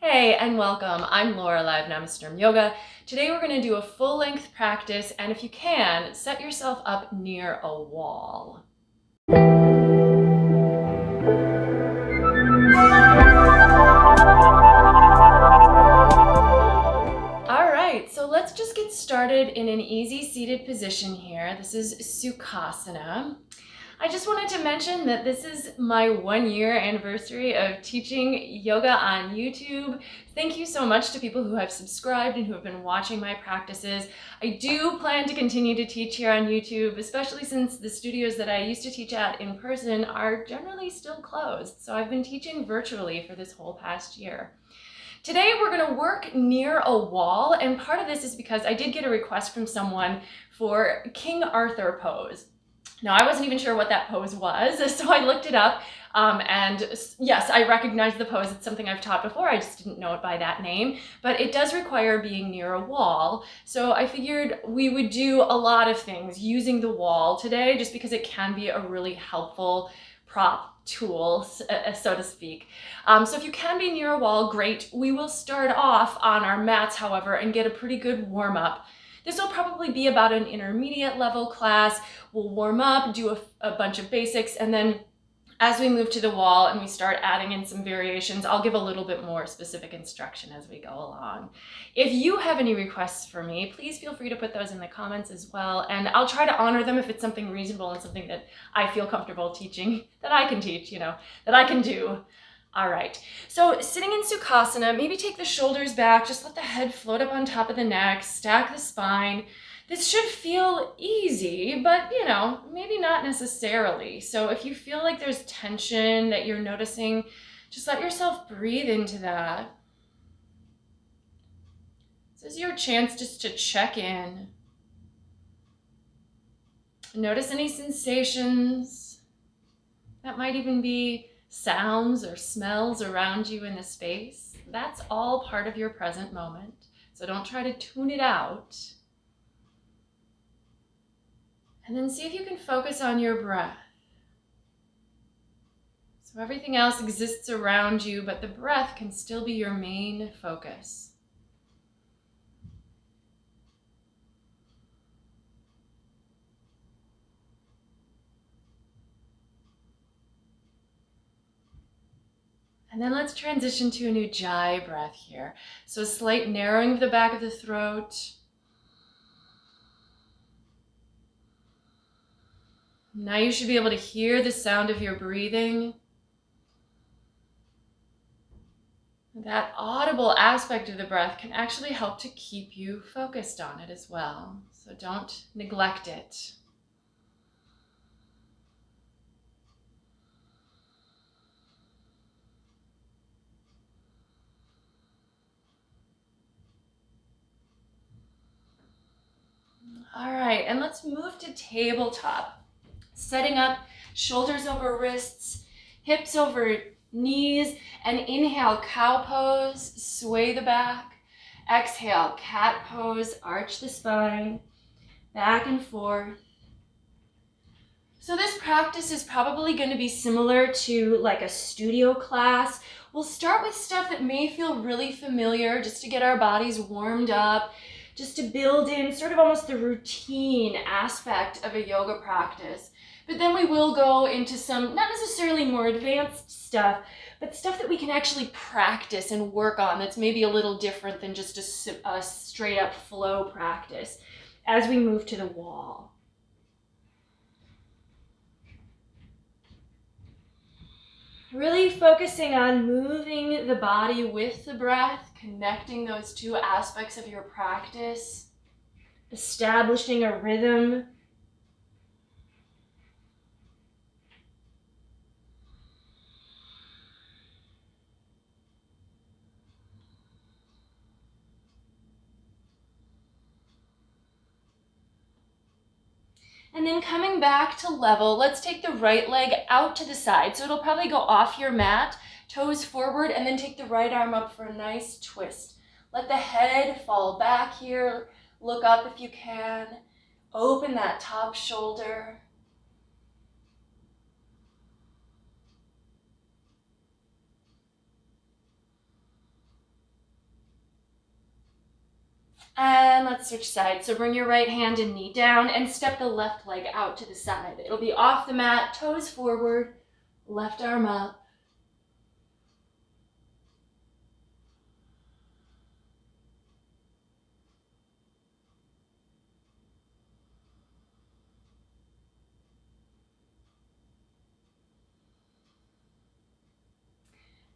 Hey, and welcome. I'm Laura, live Namasturm Yoga. Today we're going to do a full-length practice, and if you can, set yourself up near a wall. All right, so let's just get started in an easy seated position here. This is Sukhasana. I just wanted to mention that this is my 1-year anniversary of teaching yoga on YouTube. Thank you so much to people who have subscribed and who have been watching my practices. I do plan to continue to teach here on YouTube, especially since the studios that I used to teach at in person are generally still closed. So I've been teaching virtually for this whole past year. Today we're going to work near a wall, and part of this is because I did get a request from someone for King Arthur pose. Now, I wasn't even sure what that pose was, so I looked it up, and yes, I recognized the pose. It's something I've taught before. I just didn't know it by that name, but it does require being near a wall. So I figured we would do a lot of things using the wall today, just because it can be a really helpful prop tool, so to speak. So if you can be near a wall, great. We will start off on our mats, however, and get a pretty good warm up. This will probably be about an intermediate level class. We'll warm up, do a bunch of basics, and then as we move to the wall and we start adding in some variations, I'll give a little bit more specific instruction as we go along. If you have any requests for me, please feel free to put those in the comments as well, and I'll try to honor them if it's something reasonable and something that I feel comfortable teaching, that I can teach, that I can do. All right, so sitting in Sukhasana, maybe take the shoulders back, just let the head float up on top of the neck, stack the spine. This should feel easy, but maybe not necessarily. So if you feel like there's tension that you're noticing, just let yourself breathe into that. This is your chance just to check in. Notice any sensations. That might even be sounds or smells around you in the space. That's all part of your present moment. So don't try to tune it out. And then see if you can focus on your breath. So everything else exists around you, but the breath can still be your main focus. And then let's transition to an Ujjayi breath here. So a slight narrowing of the back of the throat. Now you should be able to hear the sound of your breathing. That audible aspect of the breath can actually help to keep you focused on it as well. So don't neglect it. All right, and let's move to tabletop. Setting up, shoulders over wrists, hips over knees, and inhale, cow pose, sway the back. Exhale, cat pose, arch the spine, back and forth. So this practice is probably going to be similar to like a studio class. We'll start with stuff that may feel really familiar, just to get our bodies warmed up, just to build in sort of almost the routine aspect of a yoga practice. But then we will go into some, not necessarily more advanced stuff, but stuff that we can actually practice and work on that's maybe a little different than just a straight up flow practice as we move to the wall. Really focusing on moving the body with the breath, connecting those two aspects of your practice, establishing a rhythm. And then coming back to level, let's take the right leg out to the side. So it'll probably go off your mat, toes forward, and then take the right arm up for a nice twist. Let the head fall back here. Look up if you can. Open that top shoulder. And let's switch sides. So bring your right hand and knee down and step the left leg out to the side. It'll be off the mat, toes forward, left arm up.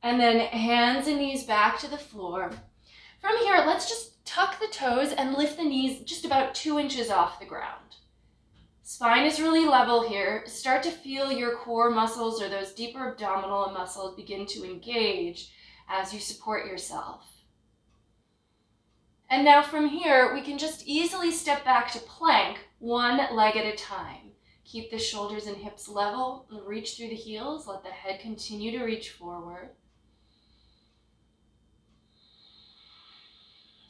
And then hands and knees back to the floor. From here, let's just tuck the toes and lift the knees just about 2 inches off the ground. Spine is really level here. Start to feel your core muscles or those deeper abdominal muscles begin to engage as you support yourself. And now from here, we can just easily step back to plank, one leg at a time. Keep the shoulders and hips level, reach through the heels, let the head continue to reach forward.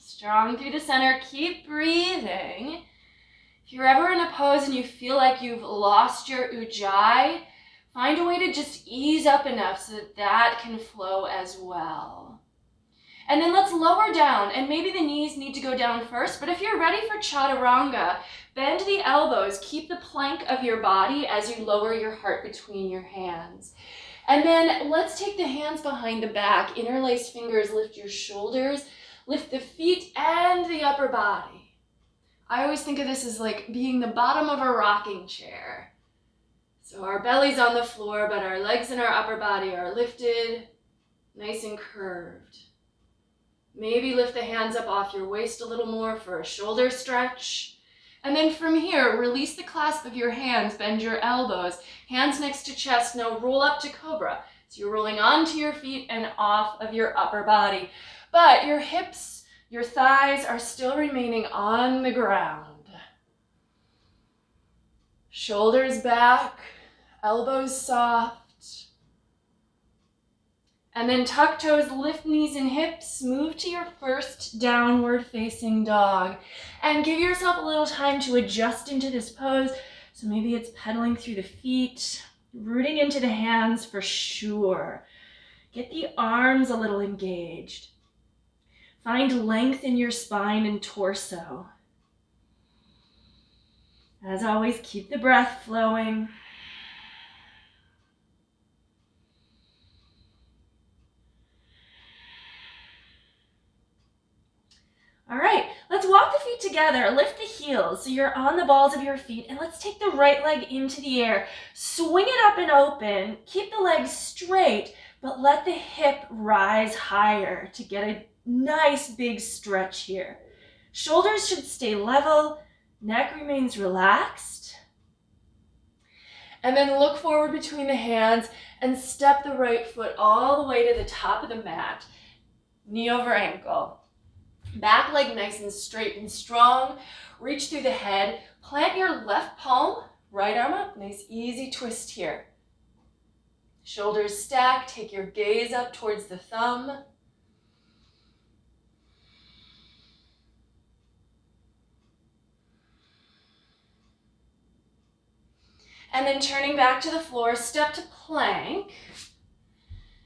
Strong through the center, keep breathing. If you're ever in a pose and you feel like you've lost your ujjayi, find a way to just ease up enough so that that can flow as well. And then let's lower down, and maybe the knees need to go down first, but if you're ready for chaturanga, bend the elbows, keep the plank of your body as you lower your heart between your hands. And then let's take the hands behind the back, interlace fingers, lift your shoulders, lift the feet and the upper body. I always think of this as like being the bottom of a rocking chair. So our belly's on the floor, but our legs and our upper body are lifted, nice and curved. Maybe lift the hands up off your waist a little more for a shoulder stretch. And then from here, release the clasp of your hands, bend your elbows, hands next to chest. Now roll up to cobra. So you're rolling onto your feet and off of your upper body. But your hips, your thighs are still remaining on the ground. Shoulders back, elbows soft. And then tuck toes, lift knees and hips, move to your first downward facing dog. And give yourself a little time to adjust into this pose. So maybe it's pedaling through the feet, rooting into the hands for sure. Get the arms a little engaged. Find length in your spine and torso. As always, keep the breath flowing. All right, let's walk the feet together. Lift the heels so you're on the balls of your feet, and let's take the right leg into the air. Swing it up and open. Keep the legs straight, but let the hip rise higher to get a nice big stretch here. Shoulders should stay level, neck remains relaxed. And then look forward between the hands and step the right foot all the way to the top of the mat. Knee over ankle. Back leg nice and straight and strong. Reach through the head. Plant your left palm, right arm up. Nice easy twist here. Shoulders stacked. Take your gaze up towards the thumb. And then turning back to the floor, step to plank.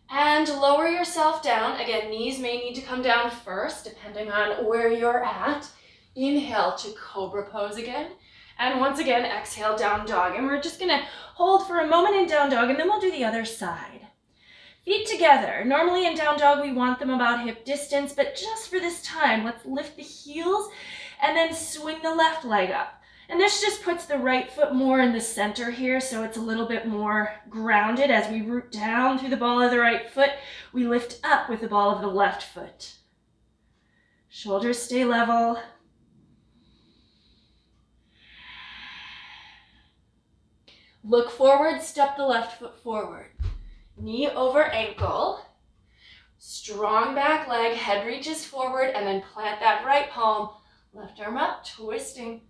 And lower yourself down. Again, knees may need to come down first, depending on where you're at. Inhale to cobra pose again. And once again, exhale, down dog. And we're just gonna hold for a moment in down dog, and then we'll do the other side. Feet together. Normally in down dog, we want them about hip distance, but just for this time, let's lift the heels and then swing the left leg up. And this just puts the right foot more in the center here, so it's a little bit more grounded. As we root down through the ball of the right foot, we lift up with the ball of the left foot. Shoulders stay level. Look forward, step the left foot forward. Knee over ankle. Strong back leg, head reaches forward, and then plant that right palm. Left arm up, twisting.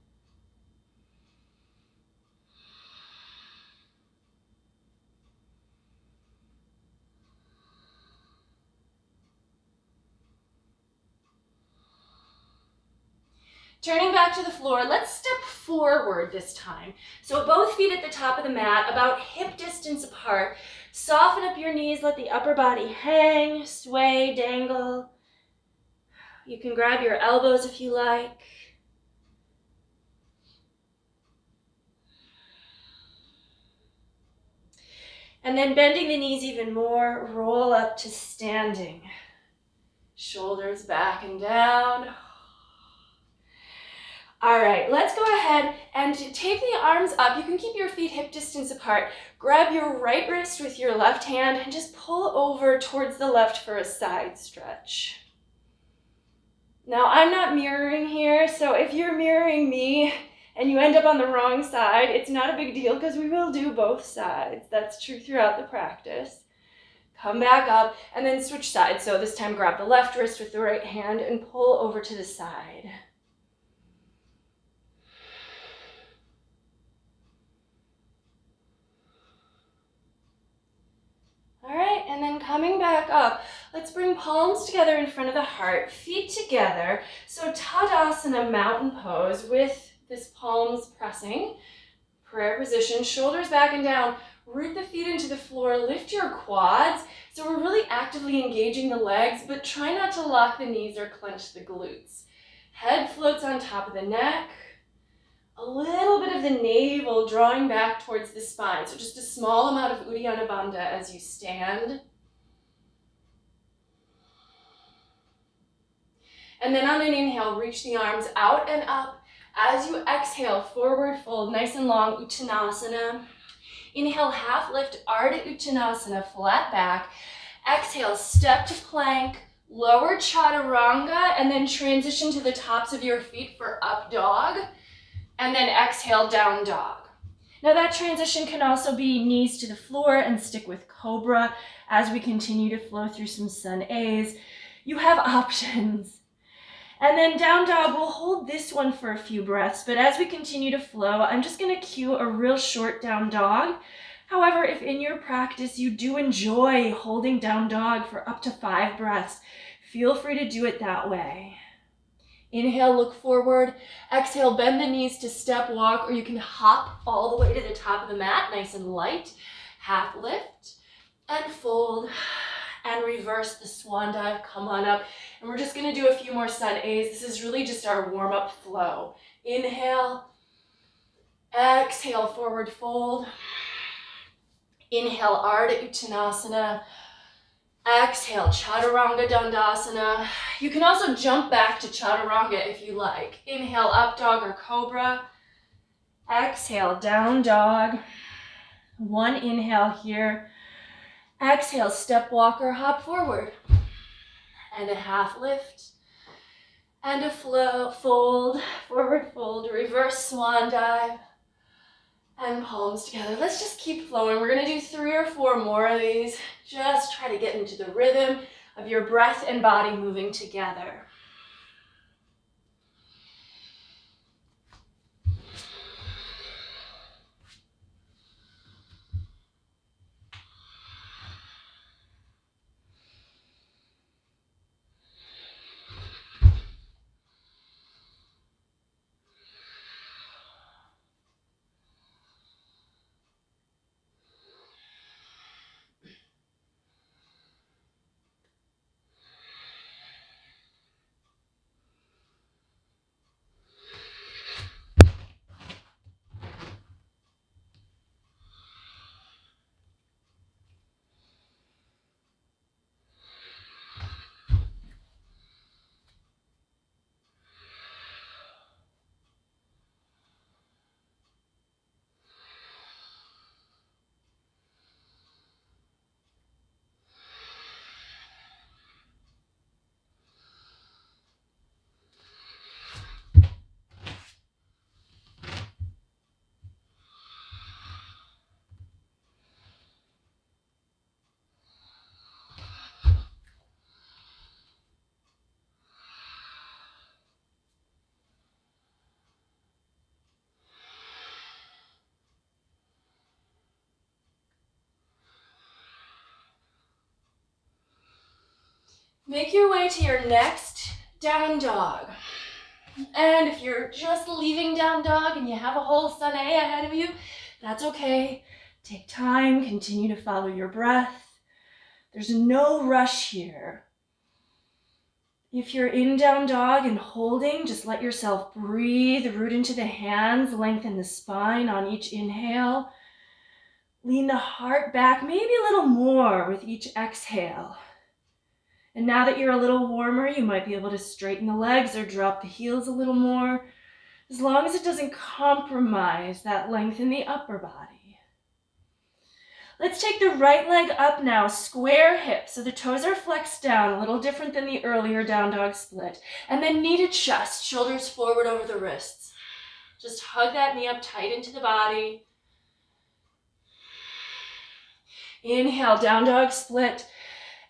Turning back to the floor, let's step forward this time. So both feet at the top of the mat, about hip distance apart. Soften up your knees, let the upper body hang, sway, dangle. You can grab your elbows if you like. And then bending the knees even more, roll up to standing. Shoulders back and down. All right, let's go ahead and take the arms up. You can keep your feet hip distance apart. Grab your right wrist with your left hand and just pull over towards the left for a side stretch. Now, I'm not mirroring here, so if you're mirroring me and you end up on the wrong side, it's not a big deal because we will do both sides. That's true throughout the practice. Come back up and then switch sides. So this time grab the left wrist with the right hand and pull over to the side. All right, and then coming back up, let's bring palms together in front of the heart, feet together. So Tadasana, mountain pose with this palms pressing. Prayer position, shoulders back and down. Root the feet into the floor, lift your quads. So we're really actively engaging the legs, but try not to lock the knees or clench the glutes. Head floats on top of the neck. A little bit of the navel drawing back towards the spine. So just a small amount of Uddiyana Bandha as you stand. And then on an inhale, reach the arms out and up. As you exhale, forward fold, nice and long, Uttanasana. Inhale, half lift, Ardha Uttanasana, flat back. Exhale, step to plank, lower chaturanga, and then transition to the tops of your feet for up dog. And then exhale, down dog. Now that transition can also be knees to the floor and stick with cobra as we continue to flow through some sun A's. You have options. And then down dog, we'll hold this one for a few breaths, but as we continue to flow, I'm just gonna cue a real short down dog. However, if in your practice you do enjoy holding down dog for up to 5 breaths, feel free to do it that way. Inhale, look forward. Exhale, bend the knees to step walk, or you can hop all the way to the top of the mat, nice and light. Half lift and fold and reverse the swan dive. Come on up. And we're just gonna do a few more sun A's. This is really just our warm-up flow. Inhale, exhale, forward fold. Inhale, Ardha Uttanasana. Exhale, Chaturanga Dandasana. You can also jump back to Chaturanga if you like. Inhale, up dog or cobra. Exhale, down dog. One inhale here. Exhale, step walker, hop forward. And a half lift. And a flow, fold, forward fold, reverse swan dive. And palms together. Let's just keep flowing. We're gonna do 3 or 4 more of these. Just try to get into the rhythm of your breath and body moving together. Make your way to your next down dog. And if you're just leaving down dog and you have a whole sun A ahead of you, that's okay. Take time, continue to follow your breath. There's no rush here. If you're in down dog and holding, just let yourself breathe, root into the hands, lengthen the spine on each inhale. Lean the heart back maybe a little more with each exhale. And now that you're a little warmer, you might be able to straighten the legs or drop the heels a little more, as long as it doesn't compromise that length in the upper body. Let's take the right leg up now, square hips, so the toes are flexed down, a little different than the earlier down dog split. And then knee to chest, shoulders forward over the wrists. Just hug that knee up tight into the body. Inhale, down dog split.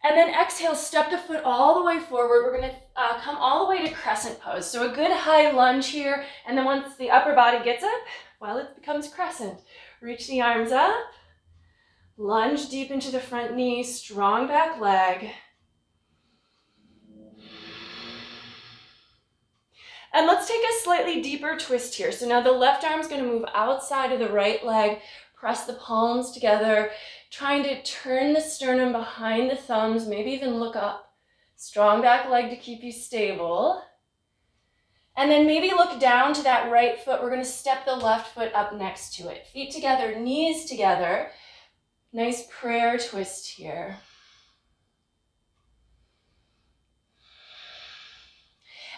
And then exhale, step the foot all the way forward. We're gonna come all the way to crescent pose. So a good high lunge here. And then once the upper body gets up, well, it becomes crescent. Reach the arms up. Lunge deep into the front knee, strong back leg. And let's take a slightly deeper twist here. So now the left arm's gonna move outside of the right leg, press the palms together, trying to turn the sternum behind the thumbs, maybe even look up. Strong back leg to keep you stable. And then maybe look down to that right foot. We're gonna step the left foot up next to it. Feet together, knees together. Nice prayer twist here.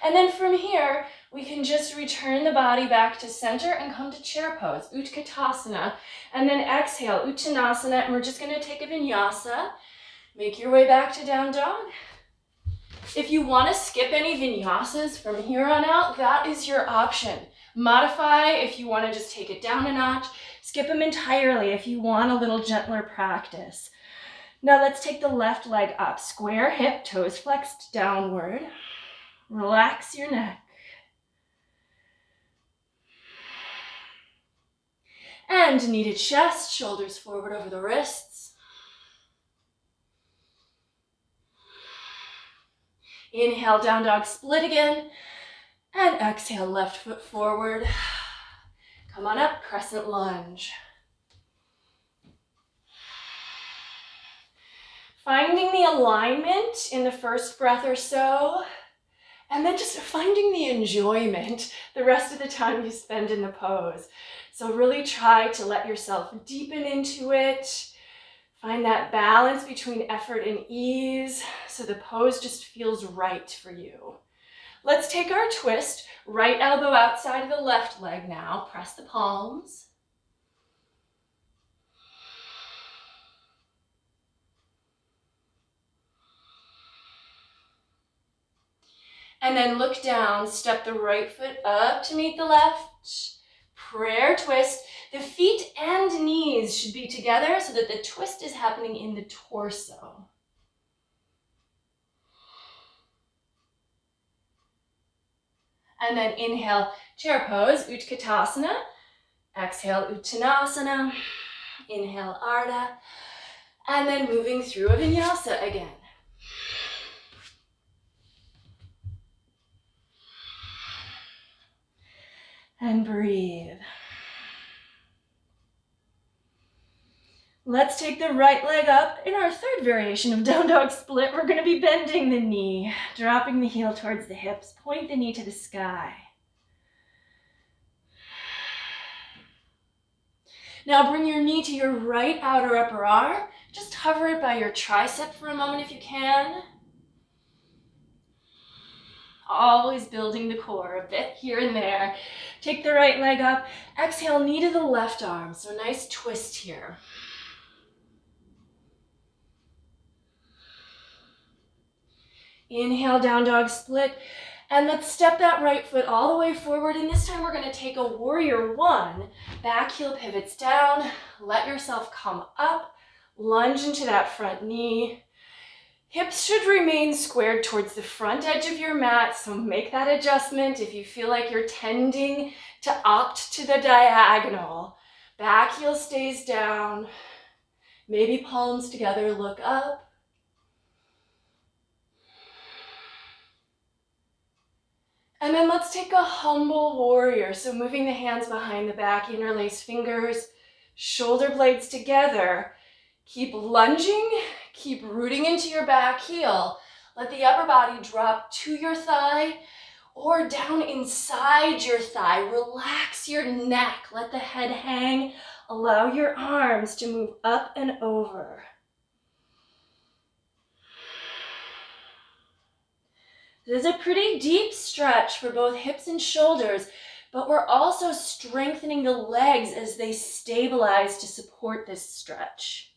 And then from here, we can just return the body back to center and come to chair pose, Utkatasana. And then exhale, Uttanasana, and we're just gonna take a vinyasa. Make your way back to down dog. If you wanna skip any vinyasas from here on out, that is your option. Modify if you wanna just take it down a notch. Skip them entirely if you want a little gentler practice. Now let's take the left leg up. Square hip, toes flexed downward. Relax your neck. And knee to chest, shoulders forward over the wrists. Inhale, down dog split again. And exhale, left foot forward. Come on up, crescent lunge. Finding the alignment in the first breath or so, and then just finding the enjoyment the rest of the time you spend in the pose. So really try to let yourself deepen into it. Find that balance between effort and ease so the pose just feels right for you. Let's take our twist. Right elbow outside of the left leg now. Press the palms. And then look down, step the right foot up to meet the left. Prayer twist. The feet and knees should be together so that the twist is happening in the torso. And then inhale, chair pose, Utkatasana. Exhale, Uttanasana. Inhale, Ardha. And then moving through a vinyasa again. And breathe. Let's take the right leg up. In our third variation of down dog split, we're going to be bending the knee, dropping the heel towards the hips, point the knee to the sky. Now bring your knee to your right outer upper arm. Just hover it by your tricep for a moment if you can. Always building the core a bit here and there. Take the right leg up. Exhale, knee to the left arm. So nice twist here. Inhale, down dog split. And let's step that right foot all the way forward. And this time we're going to take a warrior one. Back heel pivots down. Let yourself come up. Lunge into that front knee. Hips should remain squared towards the front edge of your mat. So make that adjustment if you feel like you're tending to opt to the diagonal. Back heel stays down. Maybe palms together, look up. And then let's take a humble warrior. So moving the hands behind the back, interlace fingers, shoulder blades together. Keep lunging, keep rooting into your back heel. Let the upper body drop to your thigh or down inside your thigh. Relax your neck. Let the head hang. Allow your arms to move up and over. This is a pretty deep stretch for both hips and shoulders, but we're also strengthening the legs as they stabilize to support this stretch.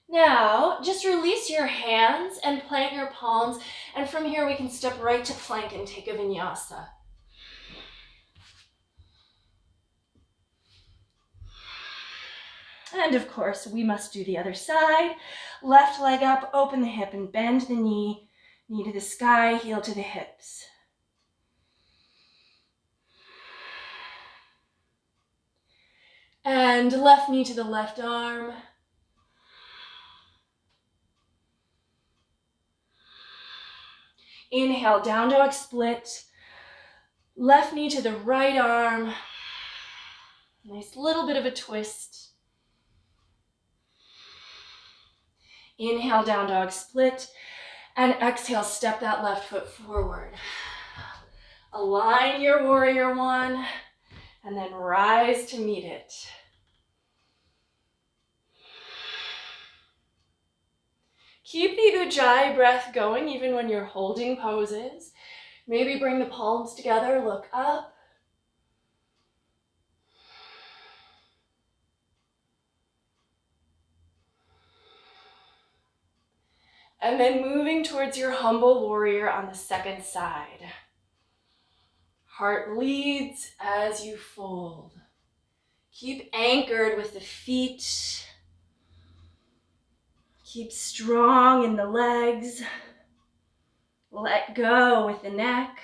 Now, just release your hands and plant your palms, and from here we can step right to plank and take a vinyasa. And of course, we must do the other side. Left leg up, open the hip and bend the knee. Knee to the sky, heel to the hips. And left knee to the left arm. Inhale, down dog split. Left knee to the right arm. Nice little bit of a twist. Inhale, down dog split. And exhale, step that left foot forward. Align your warrior one. And then rise to meet it. Keep the Ujjayi breath going even when you're holding poses. Maybe bring the palms together, look up. And then moving towards your humble warrior on the second side. Heart leads as you fold. Keep anchored with the feet. Keep strong in the legs. Let go with the neck.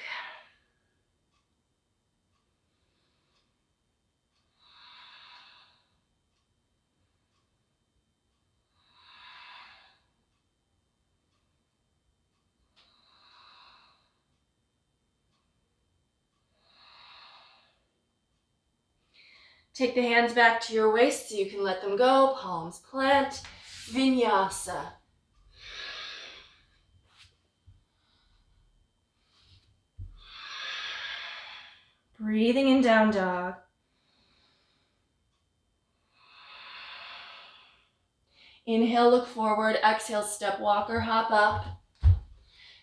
Take the hands back to your waist so you can let them go. Palms plant. Vinyasa. Breathing in down dog. Inhale, look forward. Exhale, step walker, hop up.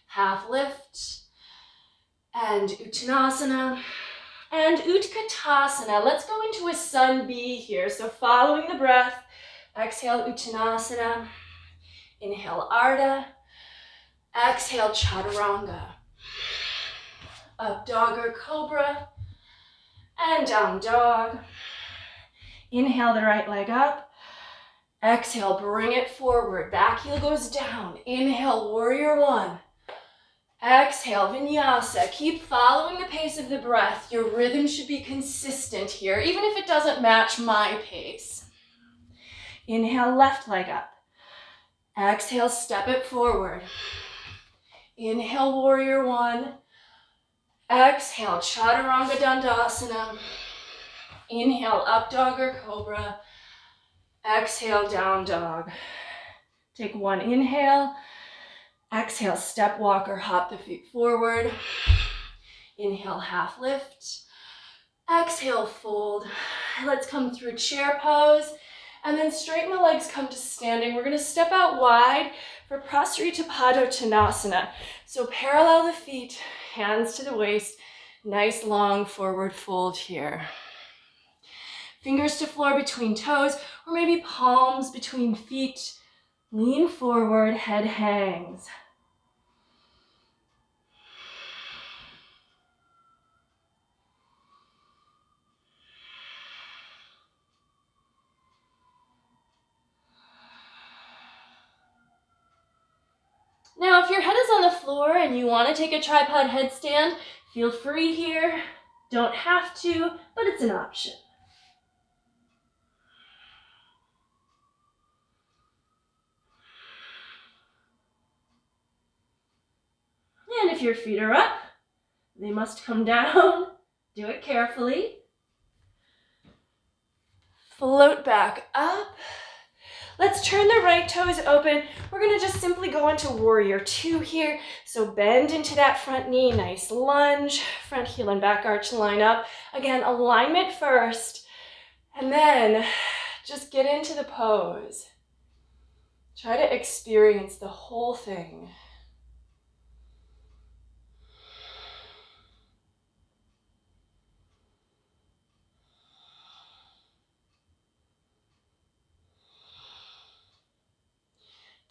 Half lift. And Uttanasana. And Utkatasana. Let's go into a sun B here. So following the breath, exhale Uttanasana. Inhale Ardha. Exhale Chaturanga. Up dog or cobra. And down dog. Inhale the right leg up. Exhale, bring it forward. Back heel goes down. Inhale, warrior one. Exhale, vinyasa. Keep following the pace of the breath. Your rhythm should be consistent here, even if it doesn't match my pace. Inhale, left leg up. Exhale, step it forward. Inhale, warrior one. Exhale, chaturanga dandasana. Inhale, up dog or cobra. Exhale, down dog. Take one inhale. Exhale, step walker, hop the feet forward. Inhale, half lift. Exhale, fold. Let's come through chair pose. And then straighten the legs, come to standing. We're gonna step out wide for Prasarita Padottanasana. So parallel the feet, hands to the waist. Nice long forward fold here. Fingers to floor between toes, or maybe palms between feet. Lean forward, head hangs. Now, if your head is on the floor and you want to take a tripod headstand, feel free here. Don't have to, but it's an option. And if your feet are up, they must come down. Do it carefully. Float back up. Let's turn the right toes open. We're gonna just simply go into warrior two here. So bend into that front knee, nice lunge. Front heel and back arch line up. Again, alignment first. And then just get into the pose. Try to experience the whole thing.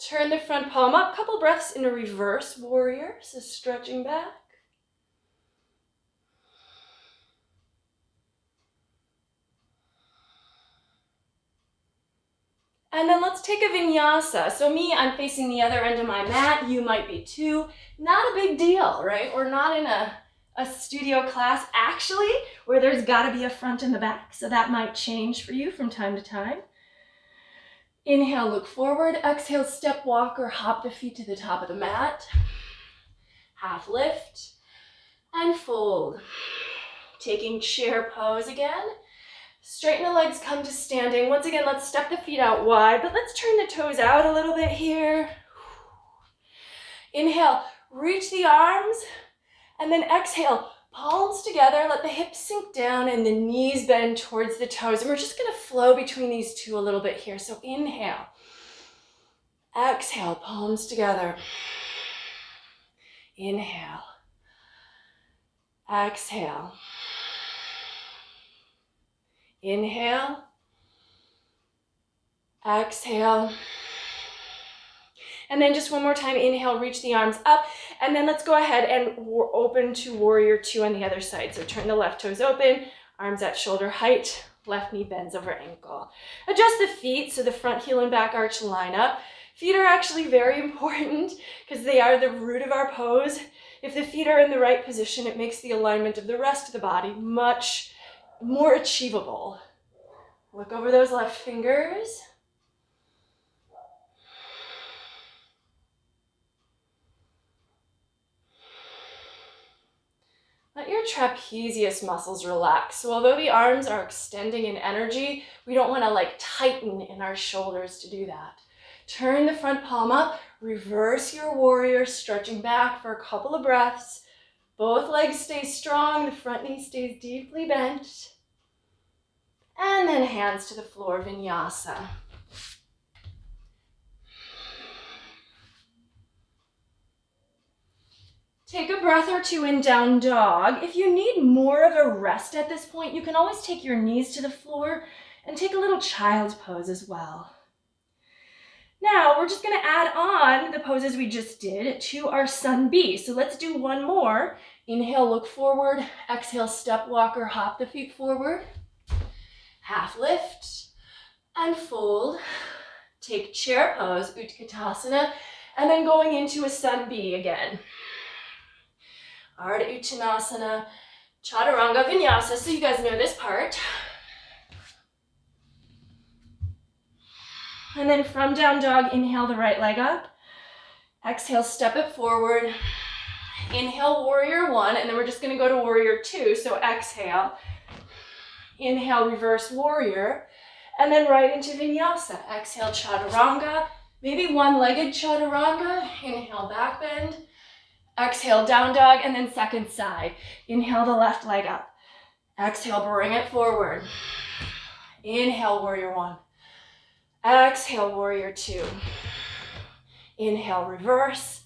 Turn the front palm up, couple breaths in a reverse warrior, so stretching back. And then let's take a vinyasa. So me, I'm facing the other end of my mat. You might be too. Not a big deal, right? We're not in a studio class, actually, where there's gotta be a front and the back. So that might change for you from time to time. Inhale, look forward. Exhale, step, walk, or hop the feet to the top of the mat. Half lift and fold. Taking chair pose again. Straighten the legs, come to standing. Once again, let's step the feet out wide, but let's turn the toes out a little bit here. Inhale, reach the arms, and then exhale, palms together, let the hips sink down and the knees bend towards the toes. And we're just gonna flow between these two a little bit here. So inhale, exhale, palms together. Inhale, exhale. Inhale, exhale, and then just one more time, inhale, reach the arms up, and then let's go ahead and open to warrior two on the other side. So turn the left toes open, arms at shoulder height, left knee bends over ankle. Adjust the feet so the front heel and back arch line up. Feet are actually very important because they are the root of our pose. If the feet are in the right position, it makes the alignment of the rest of the body much more achievable. Look over those left fingers. Let your trapezius muscles relax. So although the arms are extending in energy, we don't want to like tighten in our shoulders to do that. Turn the front palm up, reverse your warrior, stretching back for a couple of breaths. Both legs stay strong, the front knee stays deeply bent. And then hands to the floor, vinyasa. Take a breath or two in down dog. If you need more of a rest at this point, you can always take your knees to the floor and take a little child's pose as well. Now, we're just gonna add on the poses we just did to our sun B. So let's do one more. Inhale, look forward. Exhale, step, walk, or hop the feet forward. Half lift and fold. Take chair pose, Utkatasana, and then going into a sun B again. Ardha Uttanasana, Chaturanga Vinyasa, so you guys know this part. And then from down dog, inhale the right leg up. Exhale, step it forward. Inhale, warrior one, and then we're just gonna go to warrior two, so exhale. Inhale, reverse warrior, and then right into vinyasa. Exhale, chaturanga, maybe one-legged chaturanga. Inhale, back bend. Exhale, down dog, and then second side. Inhale the left leg up. Exhale, bring it forward. Inhale, warrior one. Exhale, warrior two. Inhale, reverse.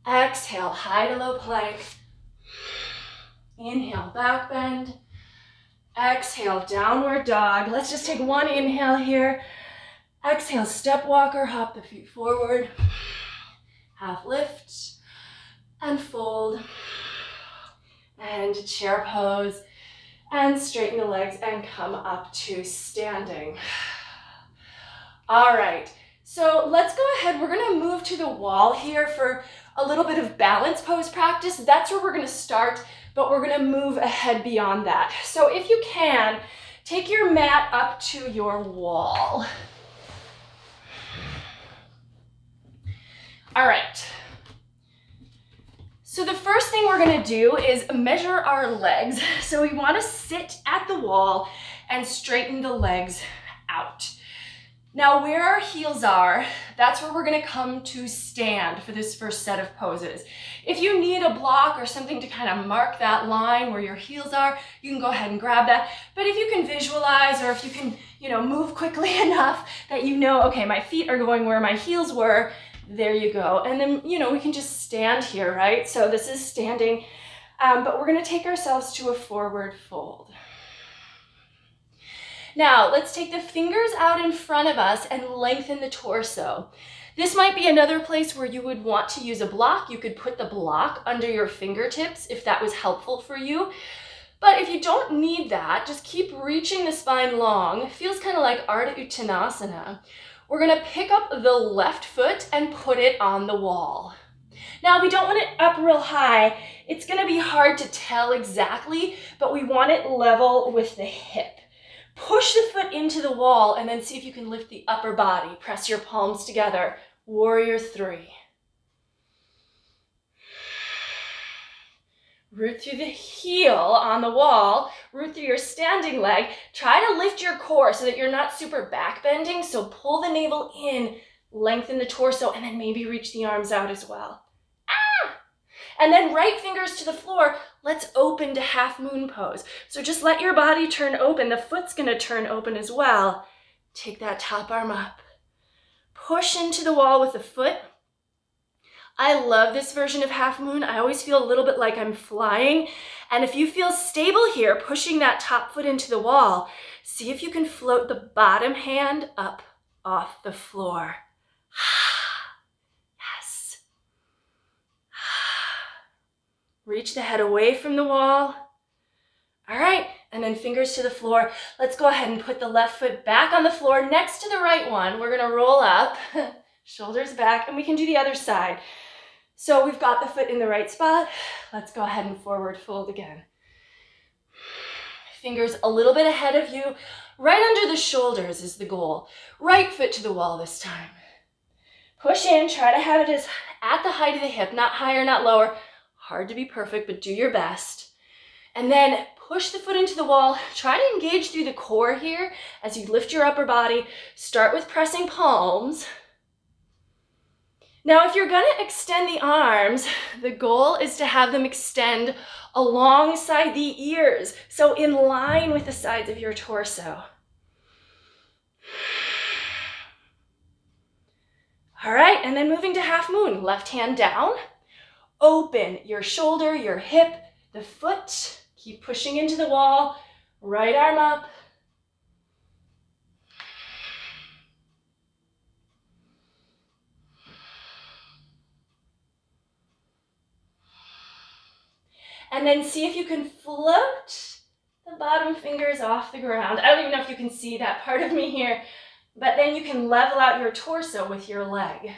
Exhale, high to low plank. Inhale, back bend. Exhale, downward dog. Let's just take one inhale here. Exhale, step walker, hop the feet forward. Half lift and fold. And chair pose. And straighten the legs and come up to standing. All right, so let's go ahead. We're gonna move to the wall here for a little bit of balance pose practice. That's where we're gonna start, but we're gonna move ahead beyond that. So if you can, take your mat up to your wall. All right. So the first thing we're gonna do is measure our legs. So we wanna sit at the wall and straighten the legs out. Now where our heels are, that's where we're gonna come to stand for this first set of poses. If you need a block or something to kind of mark that line where your heels are, you can go ahead and grab that. But if you can visualize, or if you can, move quickly enough that okay, my feet are going where my heels were, there you go. And then, we can just stand here, right? So this is standing, but we're gonna take ourselves to a forward fold. Now, let's take the fingers out in front of us and lengthen the torso. This might be another place where you would want to use a block. You could put the block under your fingertips if that was helpful for you. But if you don't need that, just keep reaching the spine long. It feels kind of like Ardha Uttanasana. We're gonna pick up the left foot and put it on the wall. Now, we don't want it up real high. It's gonna be hard to tell exactly, but we want it level with the hip. Push the foot into the wall and then see if you can lift the upper body. Press your palms together. Warrior 3. Root through the heel on the wall. Root through your standing leg. Try to lift your core so that you're not super back bending. So pull the navel in, lengthen the torso, and then maybe reach the arms out as well. And then right fingers to the floor. Let's open to half moon pose. So just let your body turn open. The foot's gonna turn open as well. Take that top arm up. Push into the wall with the foot. I love this version of half moon. I always feel a little bit like I'm flying. And if you feel stable here, pushing that top foot into the wall, see if you can float the bottom hand up off the floor. Reach the head away from the wall. All right, and then fingers to the floor. Let's go ahead and put the left foot back on the floor next to the right one. We're gonna roll up, shoulders back, and we can do the other side. So we've got the foot in the right spot. Let's go ahead and forward fold again. Fingers a little bit ahead of you. Right under the shoulders is the goal. Right foot to the wall this time. Push in, try to have it as at the height of the hip, not higher, not lower. Hard to be perfect, but do your best. And then push the foot into the wall. Try to engage through the core here as you lift your upper body. Start with pressing palms. Now, if you're gonna extend the arms, the goal is to have them extend alongside the ears, so in line with the sides of your torso. All right, and then moving to half moon. Left hand down. Open your shoulder, your hip, the foot. Keep pushing into the wall. Right arm up. And then see if you can float the bottom fingers off the ground. I don't even know if you can see that part of me here, but then you can level out your torso with your leg.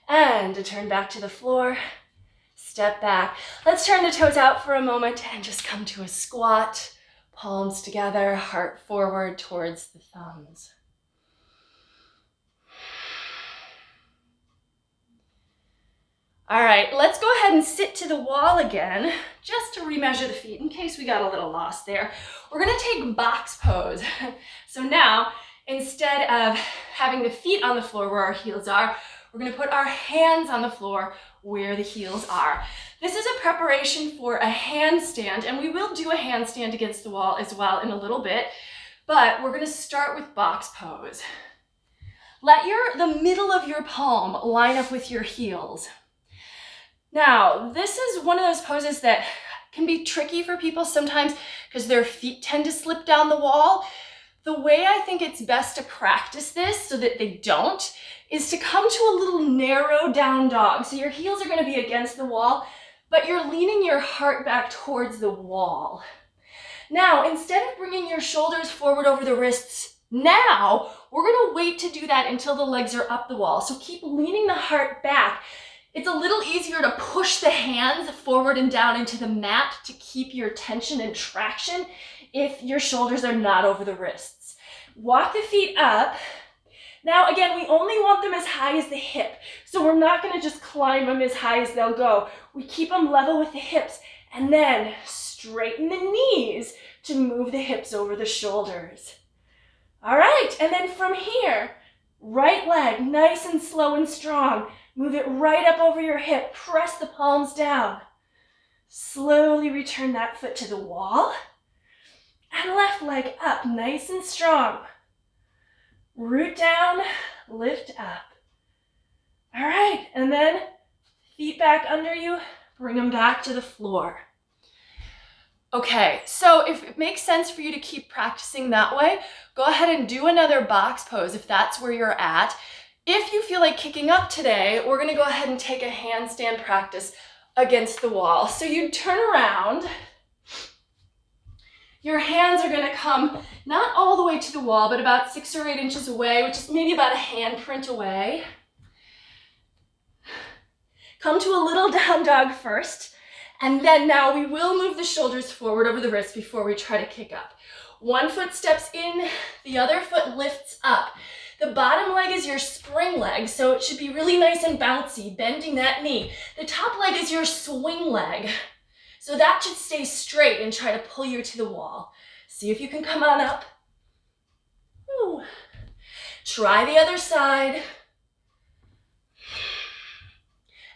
And to turn back to the floor, step back. Let's turn the toes out for a moment and just come to a squat. Palms together, heart forward towards the thumbs. All right, let's go ahead and sit to the wall again, just to remeasure the feet in case we got a little lost there. We're gonna take box pose. So now, instead of having the feet on the floor where our heels are, we're gonna put our hands on the floor where the heels are. This is a preparation for a handstand, and we will do a handstand against the wall as well in a little bit, but we're gonna start with box pose. Let the middle of your palm line up with your heels. Now, this is one of those poses that can be tricky for people sometimes because their feet tend to slip down the wall. The way I think it's best to practice this so that they don't is to come to a little narrow down dog. So your heels are going to be against the wall, but you're leaning your heart back towards the wall. Now, instead of bringing your shoulders forward over the wrists, now we're going to wait to do that until the legs are up the wall. So keep leaning the heart back. It's a little easier to push the hands forward and down into the mat to keep your tension and traction if your shoulders are not over the wrists. Walk the feet up. Now, again, we only want them as high as the hip. So we're not gonna just climb them as high as they'll go. We keep them level with the hips and then straighten the knees to move the hips over the shoulders. All right, and then from here, right leg, nice and slow and strong. Move it right up over your hip, press the palms down. Slowly return that foot to the wall. And left leg up, nice and strong. Root down, lift up. All right, and then feet back under you, bring them back to the floor. Okay, so if it makes sense for you to keep practicing that way, go ahead and do another box pose if that's where you're at. If you feel like kicking up today, we're gonna go ahead and take a handstand practice against the wall. So you turn around. Your hands are gonna come not all the way to the wall, but about 6 or 8 inches away, which is maybe about a handprint away. Come to a little down dog first. And then now we will move the shoulders forward over the wrists before we try to kick up. One foot steps in, the other foot lifts up. The bottom leg is your spring leg, so it should be really nice and bouncy, bending that knee. The top leg is your swing leg, so that should stay straight and try to pull you to the wall. See if you can come on up. Ooh. Try the other side.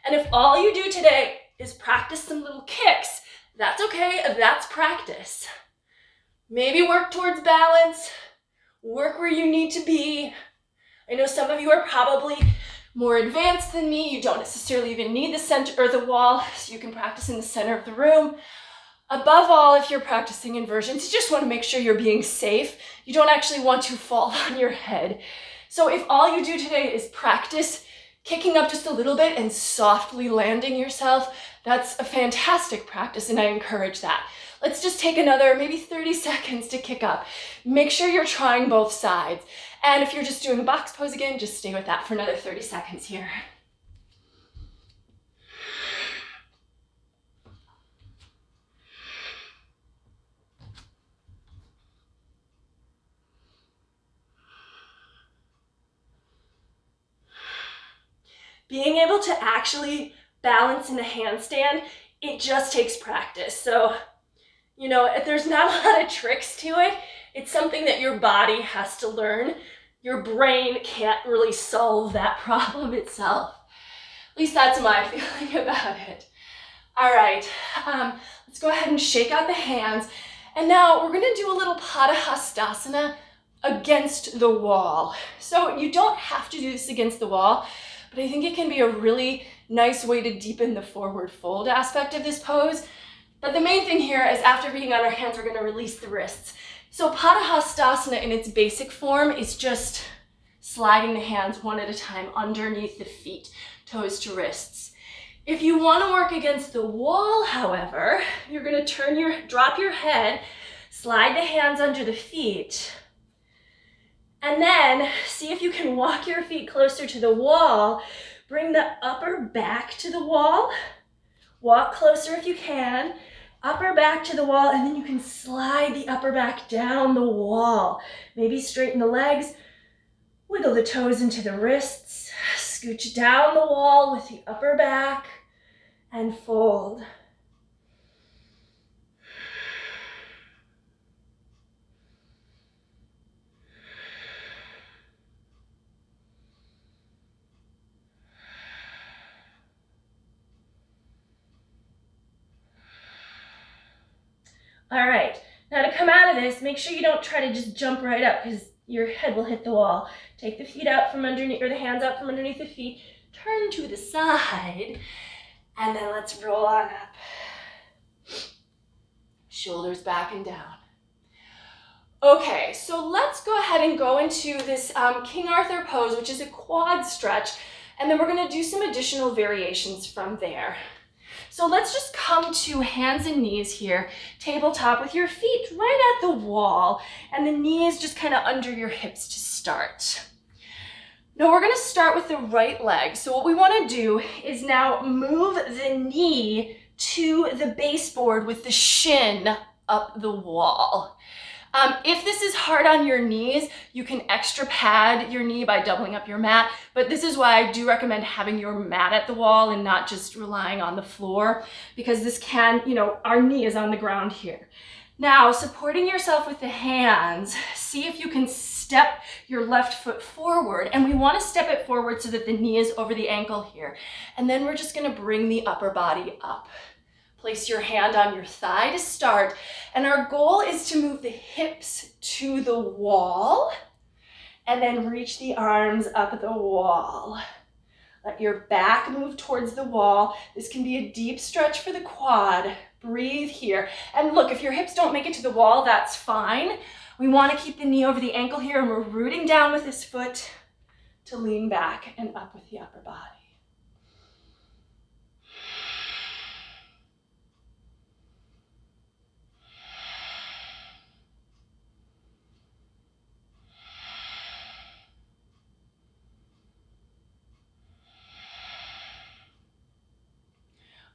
And if all you do today is practice some little kicks, that's okay, that's practice. Maybe work towards balance, work where you need to be. I know some of you are probably more advanced than me. You don't necessarily even need the center or the wall, so you can practice in the center of the room. Above all, if you're practicing inversions, you just want to make sure you're being safe. You don't actually want to fall on your head. So if all you do today is practice kicking up just a little bit and softly landing yourself, that's a fantastic practice, and I encourage that. Let's just take another maybe 30 seconds to kick up. Make sure you're trying both sides. And if you're just doing a box pose again, just stay with that for another 30 seconds here. Being able to actually balance in a handstand, it just takes practice. So, you know, there's not a lot of tricks to it. It's something that your body has to learn. Your brain can't really solve that problem itself. At least that's my feeling about it. All right, let's go ahead and shake out the hands. And now we're gonna do a little padahastasana against the wall. So you don't have to do this against the wall, but I think it can be a really nice way to deepen the forward fold aspect of this pose. But the main thing here is after being on our hands, we're gonna release the wrists. So padahastasana in its basic form is just sliding the hands one at a time underneath the feet, toes to wrists. If you wanna work against the wall, however, you're gonna drop your head, slide the hands under the feet, and then see if you can walk your feet closer to the wall. Bring the upper back to the wall. Walk closer if you can. Upper back to the wall, and then you can slide the upper back down the wall. Maybe straighten the legs. Wiggle the toes into the wrists. Scooch down the wall with the upper back and fold. All right, now to come out of this, make sure you don't try to just jump right up because your head will hit the wall. Take the feet out from underneath, or the hands out from underneath the feet, turn to the side, and then let's roll on up. Shoulders back and down. Okay, so let's go ahead and go into this King Arthur pose, which is a quad stretch, and then we're gonna do some additional variations from there. So let's just come to hands and knees here, tabletop with your feet right at the wall and the knees just kind of under your hips to start. Now we're gonna start with the right leg. So what we wanna do is now move the knee to the baseboard with the shin up the wall. If this is hard on your knees, you can extra pad your knee by doubling up your mat, but this is why I do recommend having your mat at the wall and not just relying on the floor, because this can, our knee is on the ground here. Now, supporting yourself with the hands, see if you can step your left foot forward, and we want to step it forward so that the knee is over the ankle here. And then we're just going to bring the upper body up. Place your hand on your thigh to start, and our goal is to move the hips to the wall and then reach the arms up the wall. Let your back move towards the wall. This can be a deep stretch for the quad. Breathe here. And look, if your hips don't make it to the wall, that's fine. We want to keep the knee over the ankle here, and we're rooting down with this foot to lean back and up with the upper body.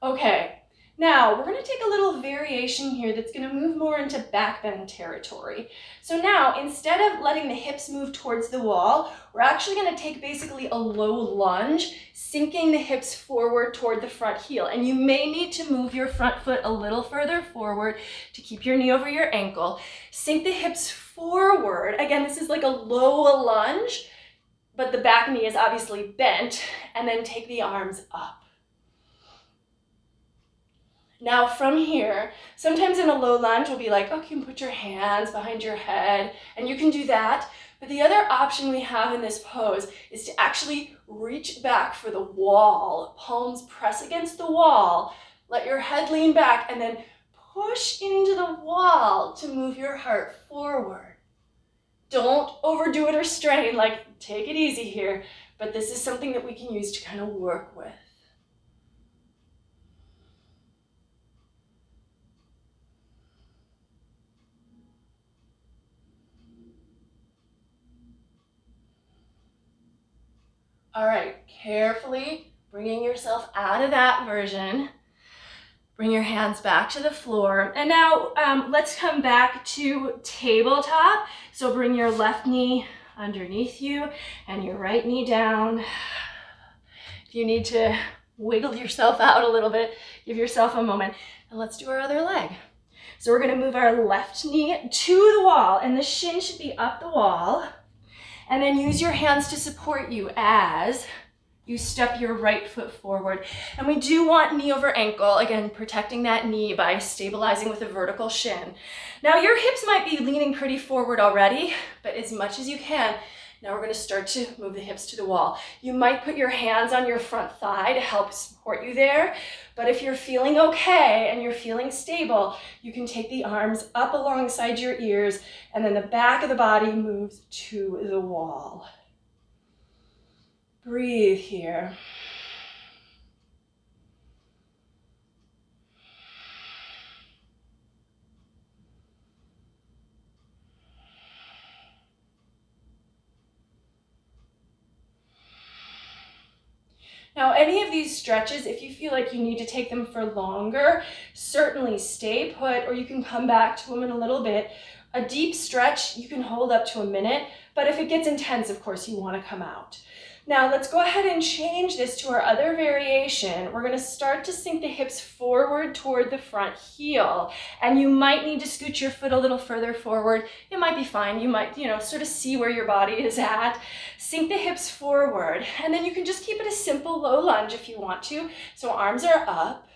Okay, now we're going to take a little variation here that's going to move more into back bend territory. So now, instead of letting the hips move towards the wall, we're actually going to take basically a low lunge, sinking the hips forward toward the front heel. And you may need to move your front foot a little further forward to keep your knee over your ankle. Sink the hips forward. Again, this is like a low lunge, but the back knee is obviously bent, and then take the arms up. Now from here, sometimes in a low lunge, we'll be like, oh, you can put your hands behind your head, and you can do that. But the other option we have in this pose is to actually reach back for the wall. Palms press against the wall. Let your head lean back, and then push into the wall to move your heart forward. Don't overdo it or strain, like take it easy here, but this is something that we can use to kind of work with. All right, carefully bringing yourself out of that version. Bring your hands back to the floor. And now let's come back to tabletop. So bring your left knee underneath you and your right knee down. If you need to wiggle yourself out a little bit, give yourself a moment. And let's do our other leg. So we're gonna move our left knee to the wall, and the shin should be up the wall. And then use your hands to support you as you step your right foot forward. And we do want knee over ankle, again, protecting that knee by stabilizing with a vertical shin. Now your hips might be leaning pretty forward already, but as much as you can. Now we're gonna start to move the hips to the wall. You might put your hands on your front thigh to help support you there, but if you're feeling okay and you're feeling stable, you can take the arms up alongside your ears, and then the back of the body moves to the wall. Breathe here. Now, any of these stretches, if you feel like you need to take them for longer, certainly stay put, or you can come back to them in a little bit. A deep stretch, you can hold up to a minute, but if it gets intense, of course, you want to come out. Now, let's go ahead and change this to our other variation. We're going to start to sink the hips forward toward the front heel, and you might need to scoot your foot a little further forward. It might be fine. You might, sort of see where your body is at. Sink the hips forward, and then you can just keep it a simple low lunge if you want to. So arms are up.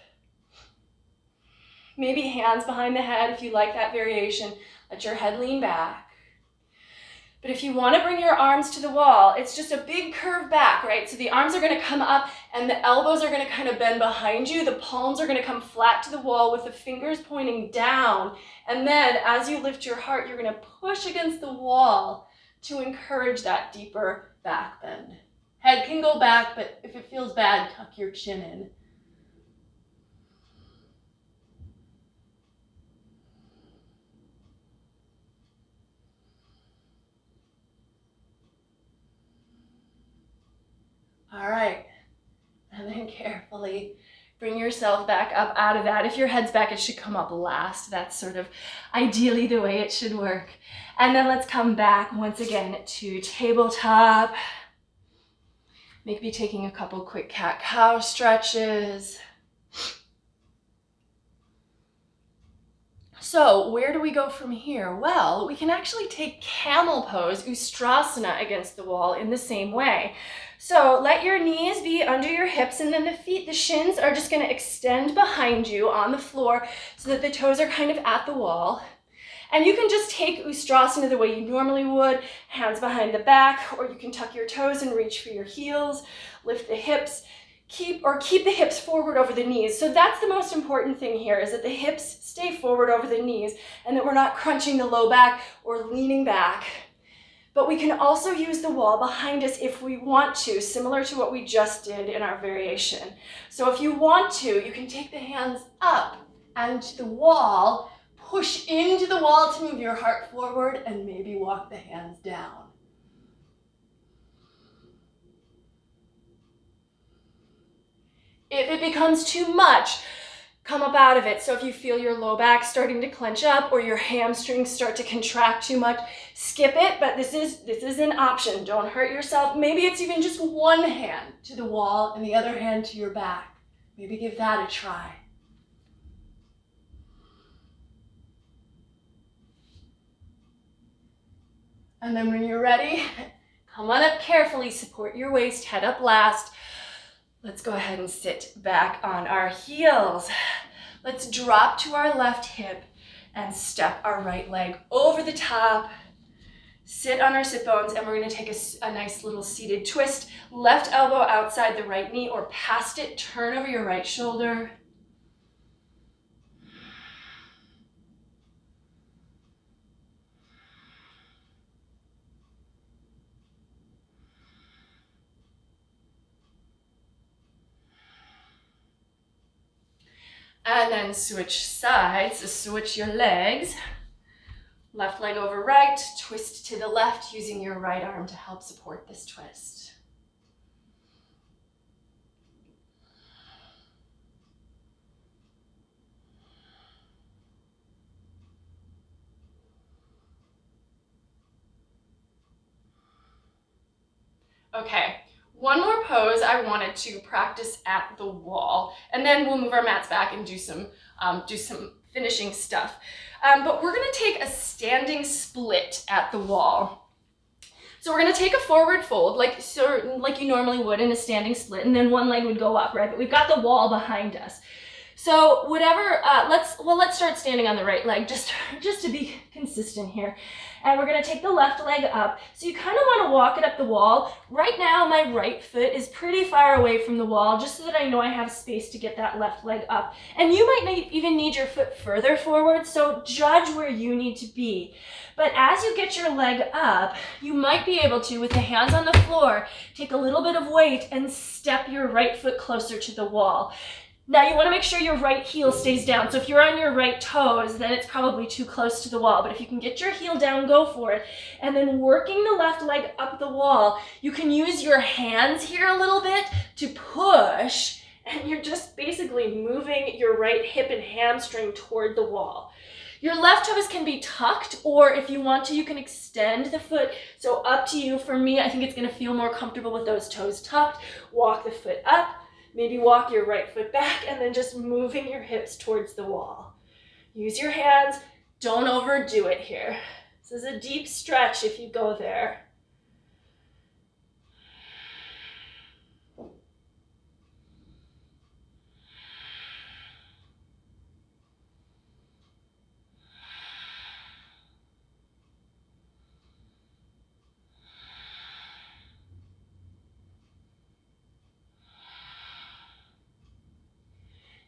Maybe hands behind the head if you like that variation. Let your head lean back. But if you want to bring your arms to the wall, it's just a big curve back, right? So the arms are going to come up and the elbows are going to kind of bend behind you. The palms are going to come flat to the wall with the fingers pointing down. And then as you lift your heart, you're going to push against the wall to encourage that deeper back bend. Head can go back, but if it feels bad, tuck your chin in. All right, and then carefully Bring yourself back up out of that. If your head's back, it should come up last. That's sort of ideally the way it should work. And then let's come back once again to tabletop. Maybe taking a couple quick cat-cow stretches. So where do we go from here? Well, we can actually take camel pose, ustrasana, against the wall in the same way. So let your knees be under your hips, and then the feet, the shins are just going to extend behind you on the floor so that the toes are kind of at the wall. And you can just take ustrasana the way you normally would, hands behind the back, or you can tuck your toes and reach for your heels, lift the hips, keep the hips forward over the knees. So that's the most important thing here, is that the hips stay forward over the knees and that we're not crunching the low back or leaning back. But we can also use the wall behind us if we want to, similar to what we just did in our variation. So if you want to, you can take the hands up and the wall, push into the wall to move your heart forward, and maybe walk the hands down. If it becomes too much, come up out of it. So if you feel your low back starting to clench up or your hamstrings start to contract too much, skip it, but this is an option. Don't hurt yourself. Maybe it's even just one hand to the wall and the other hand to your back. Maybe give that a try. And then when you're ready, come on up carefully, support your waist, head up last. Let's go ahead and sit back on our heels. Let's drop to our left hip and step our right leg over the top. Sit on our sit bones, and we're going to take a nice little seated twist. Left elbow outside the right knee or past it. Turn over your right shoulder. And then switch sides, so switch your legs. Left leg over right, twist to the left using your right arm to help support this twist. Okay. One more pose I wanted to practice at the wall, and then we'll move our mats back and do some finishing stuff. But we're gonna take a standing split at the wall. So we're gonna take a forward fold, like you normally would in a standing split, and then one leg would go up, right? But we've got the wall behind us. So whatever, let's start standing on the right leg, just to be consistent here. And we're gonna take the left leg up. So you kind of wanna walk it up the wall. Right now, my right foot is pretty far away from the wall, just so that I know I have space to get that left leg up. And you might even need your foot further forward, so judge where you need to be. But as you get your leg up, you might be able to, with the hands on the floor, take a little bit of weight and step your right foot closer to the wall. Now you want to make sure your right heel stays down. So if you're on your right toes, then it's probably too close to the wall. But if you can get your heel down, go for it. And then working the left leg up the wall, you can use your hands here a little bit to push, and you're just basically moving your right hip and hamstring toward the wall. Your left toes can be tucked, or if you want to, you can extend the foot. So up to you. For me, I think it's going to feel more comfortable with those toes tucked. Walk the foot up. Maybe walk your right foot back, and then just moving your hips towards the wall. Use your hands. Don't overdo it here. This is a deep stretch if you go there.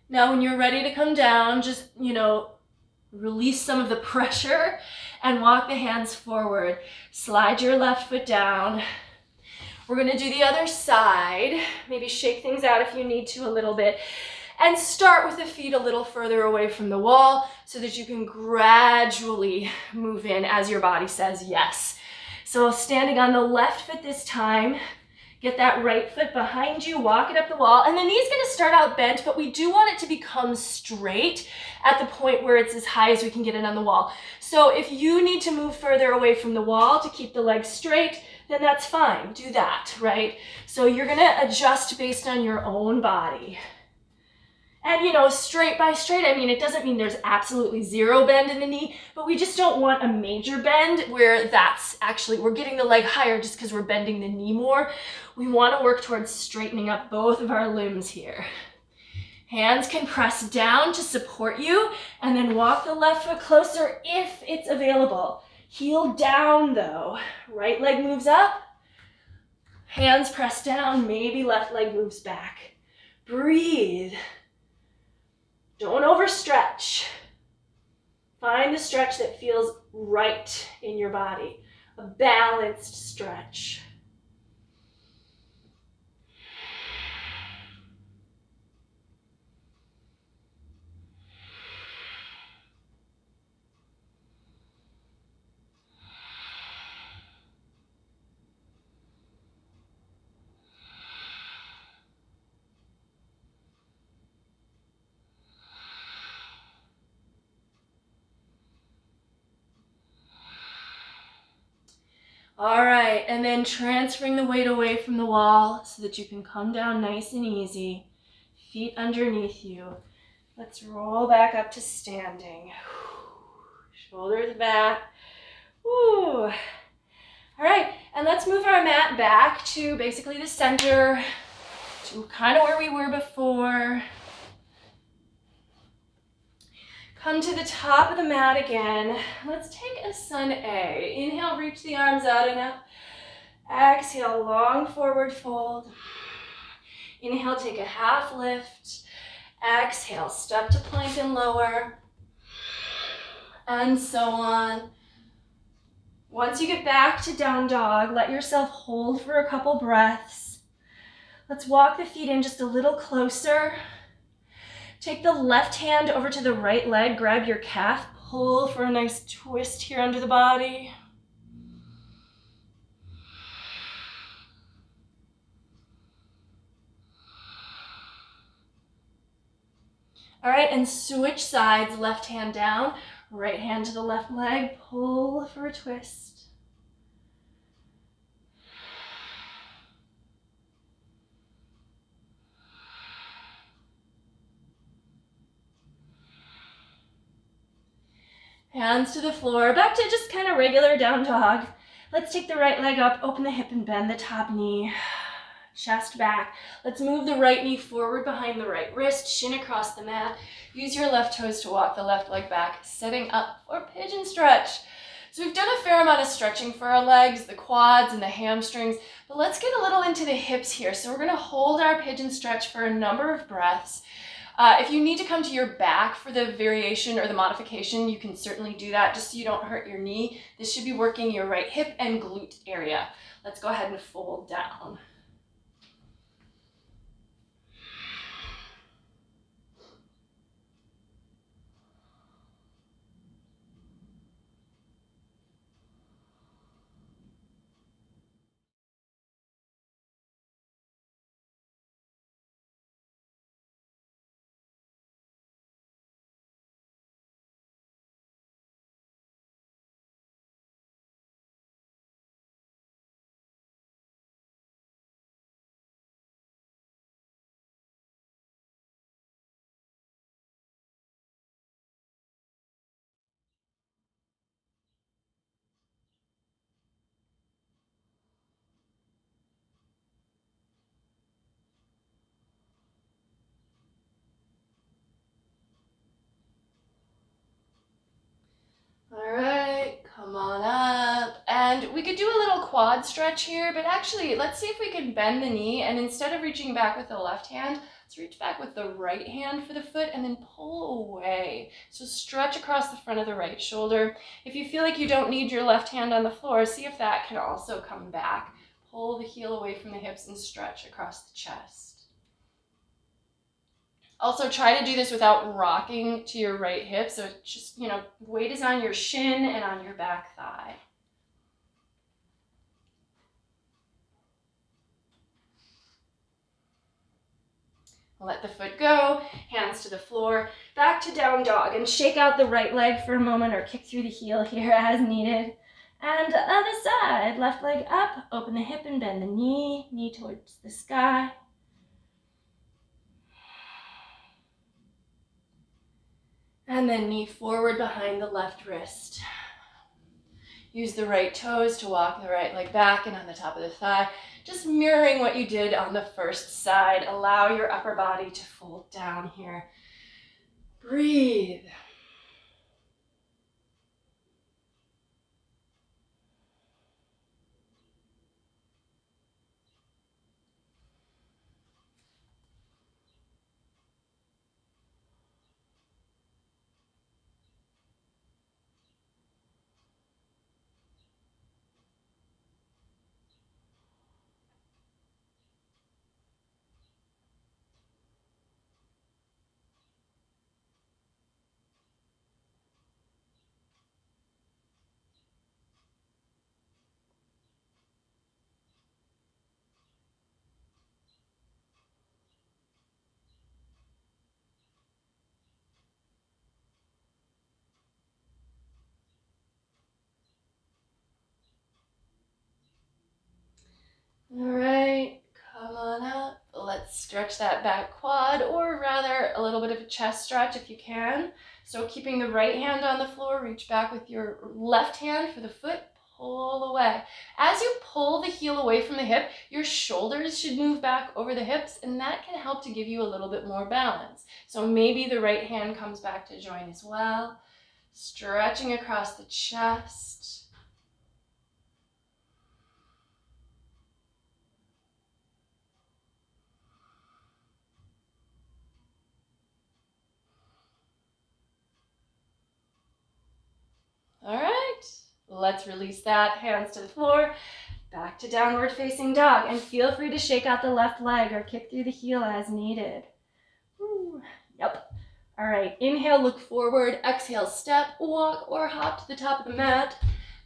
Now, when you're ready to come down, just, release some of the pressure and walk the hands forward. Slide your left foot down. We're gonna do the other side. Maybe shake things out if you need to a little bit. And start with the feet a little further away from the wall so that you can gradually move in as your body says yes. So standing on the left foot this time, Get that right foot behind you, walk it up the wall, and the knee's gonna start out bent, but we do want it to become straight at the point where it's as high as we can get it on the wall. So if you need to move further away from the wall to keep the legs straight, then that's fine, do that, right? So you're gonna adjust based on your own body. And you know, straight by straight, I mean, it doesn't mean there's absolutely zero bend in the knee, but we just don't want a major bend where that's actually, we're getting the leg higher just because we're bending the knee more. We want to work towards straightening up both of our limbs here. Hands can press down to support you, and then walk the left foot closer if it's available. Heel down though. Right leg moves up. Hands press down, maybe left leg moves back. Breathe. Don't overstretch. Find the stretch that feels right in your body. A balanced stretch. All right, and then transferring the weight away from the wall so that you can come down nice and easy. Feet underneath you. Let's roll back up to standing. Shoulders back. Woo. All right, and let's move our mat back to basically the center, to kind of where we were before. Come to the top of the mat again. Let's take a sun A. Inhale, reach the arms out and up. Exhale, long forward fold. Inhale, take a half lift. Exhale, step to plank and lower. And so on. Once you get back to down dog, let yourself hold for a couple breaths. Let's walk the feet in just a little closer. Take the left hand over to the right leg, grab your calf, pull for a nice twist here under the body. All right, and switch sides, left hand down, right hand to the left leg, pull for a twist. Hands to the floor, back to just kind of regular down dog. Let's take the right leg up, open the hip and bend the top knee, chest back. Let's move the right knee forward behind the right wrist, shin across the mat. Use your left toes to walk the left leg back, setting up for pigeon stretch. So we've done a fair amount of stretching for our legs, the quads and the hamstrings, but let's get a little into the hips here. So we're gonna hold our pigeon stretch for a number of breaths. If you need to come to your back for the variation or the modification, you can certainly do that just so you don't hurt your knee. This should be working your right hip and glute area. Let's go ahead and fold down. All right, come on up. And we could do a little quad stretch here, but actually, let's see if we can bend the knee, and instead of reaching back with the left hand, let's reach back with the right hand for the foot and then pull away. So stretch across the front of the right shoulder. If you feel like you don't need your left hand on the floor, see if that can also come back. Pull the heel away from the hips and stretch across the chest. Also, try to do this without rocking to your right hip. So just, weight is on your shin and on your back thigh. Let the foot go, hands to the floor, back to down dog, and shake out the right leg for a moment or kick through the heel here as needed. And other side, left leg up, open the hip and bend the knee, knee towards the sky. And then knee forward behind the left wrist. Use the right toes to walk the right leg back and on the top of the thigh. Just mirroring what you did on the first side. Allow your upper body to fold down here. Breathe. All right, come on up. Let's stretch that back quad, or rather a little bit of a chest stretch if you can. So keeping the right hand on the floor, reach back with your left hand for the foot, pull away. As you pull the heel away from the hip, your shoulders should move back over the hips, and that can help to give you a little bit more balance. So maybe the right hand comes back to join as well. Stretching across the chest. All right, let's release that. Hands to the floor, back to downward facing dog, and feel free to shake out the left leg or kick through the heel as needed. Woo. Yep. All right, inhale, look forward. Exhale, step, walk, or hop to the top of the mat.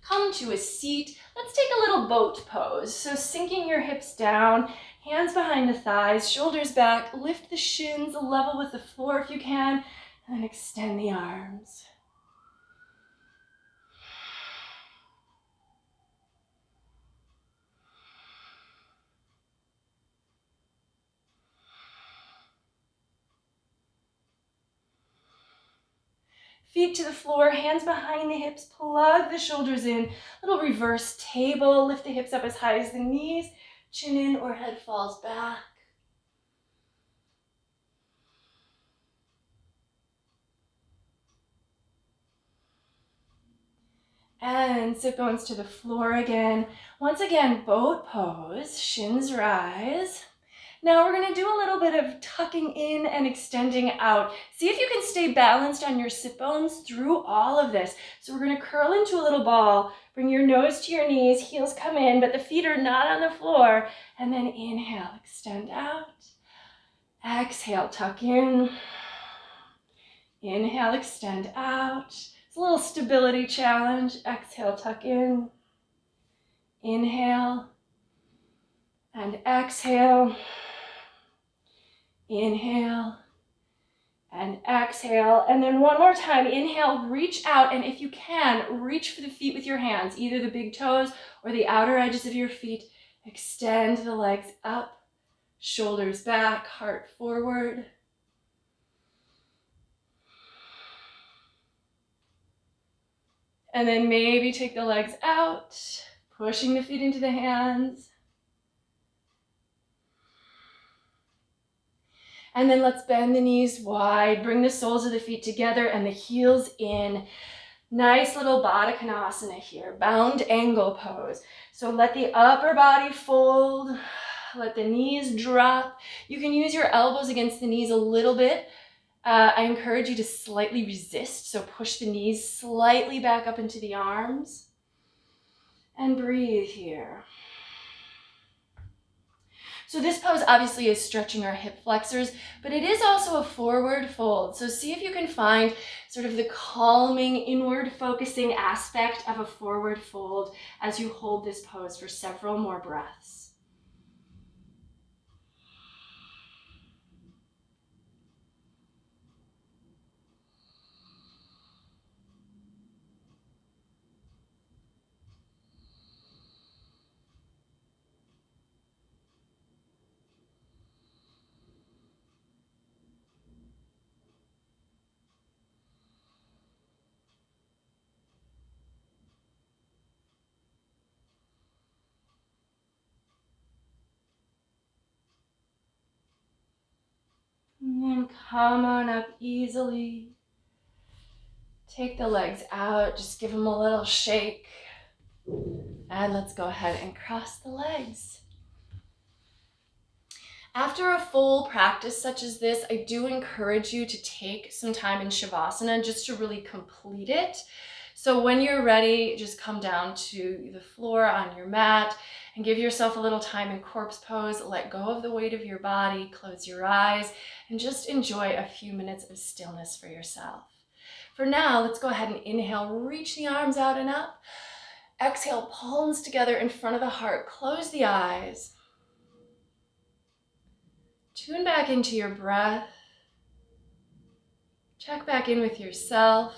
Come to a seat. Let's take a little boat pose. So sinking your hips down, hands behind the thighs, shoulders back, lift the shins level with the floor if you can, and then extend the arms. Feet to the floor, hands behind the hips, plug the shoulders in. Little reverse table, lift the hips up as high as the knees, chin in or head falls back. And sit bones to the floor again. Once again, boat pose, shins rise. Now we're going to do a little bit of tucking in and extending out. See if you can stay balanced on your sit bones through all of this. So we're going to curl into a little ball, bring your nose to your knees, heels come in, but the feet are not on the floor. And then inhale, extend out. Exhale, tuck in. Inhale, extend out. It's a little stability challenge. Exhale, tuck in. Inhale and exhale. Inhale and exhale. And then one more time, inhale, reach out. And if you can, reach for the feet with your hands, either the big toes or the outer edges of your feet. Extend the legs up, shoulders back, heart forward. And then maybe take the legs out, pushing the feet into the hands. And then let's bend the knees wide, bring the soles of the feet together and the heels in. Nice little Baddha Konasana here, bound angle pose. So let the upper body fold, let the knees drop. You can use your elbows against the knees a little bit. I encourage you to slightly resist, so push the knees slightly back up into the arms. And breathe here. So this pose obviously is stretching our hip flexors, but it is also a forward fold. So see if you can find sort of the calming, inward focusing aspect of a forward fold as you hold this pose for several more breaths. come on up easily. Take the legs out, just give them a little shake. And let's go ahead and cross the legs. After a full practice such as this, I do encourage you to take some time in Shavasana just to really complete it. So when you're ready, just come down to the floor on your mat and give yourself a little time in corpse pose. Let go of the weight of your body, close your eyes, and just enjoy a few minutes of stillness for yourself. For now, let's go ahead and inhale, reach the arms out and up. Exhale, palms together in front of the heart. Close the eyes. Tune back into your breath. Check back in with yourself.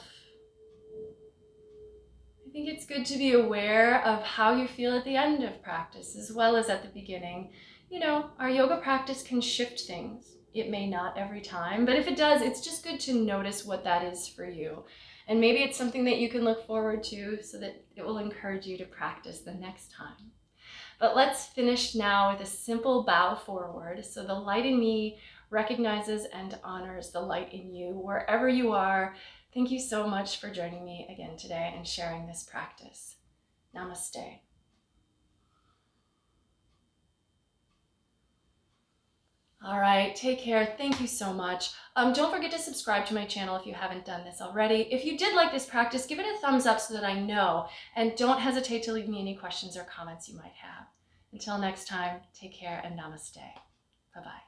I think it's good to be aware of how you feel at the end of practice as well as at the beginning. You know, our yoga practice can shift things. It may not every time, but if it does, it's just good to notice what that is for you. And maybe it's something that you can look forward to so that it will encourage you to practice the next time. But let's finish now with a simple bow forward. So the light in me recognizes and honors the light in you wherever you are. Thank you so much for joining me again today and sharing this practice. Namaste. All right, take care. Thank you so much. Don't forget to subscribe to my channel if you haven't done this already. If you did like this practice, give it a thumbs up so that I know, and don't hesitate to leave me any questions or comments you might have. Until next time, take care and namaste. Bye-bye.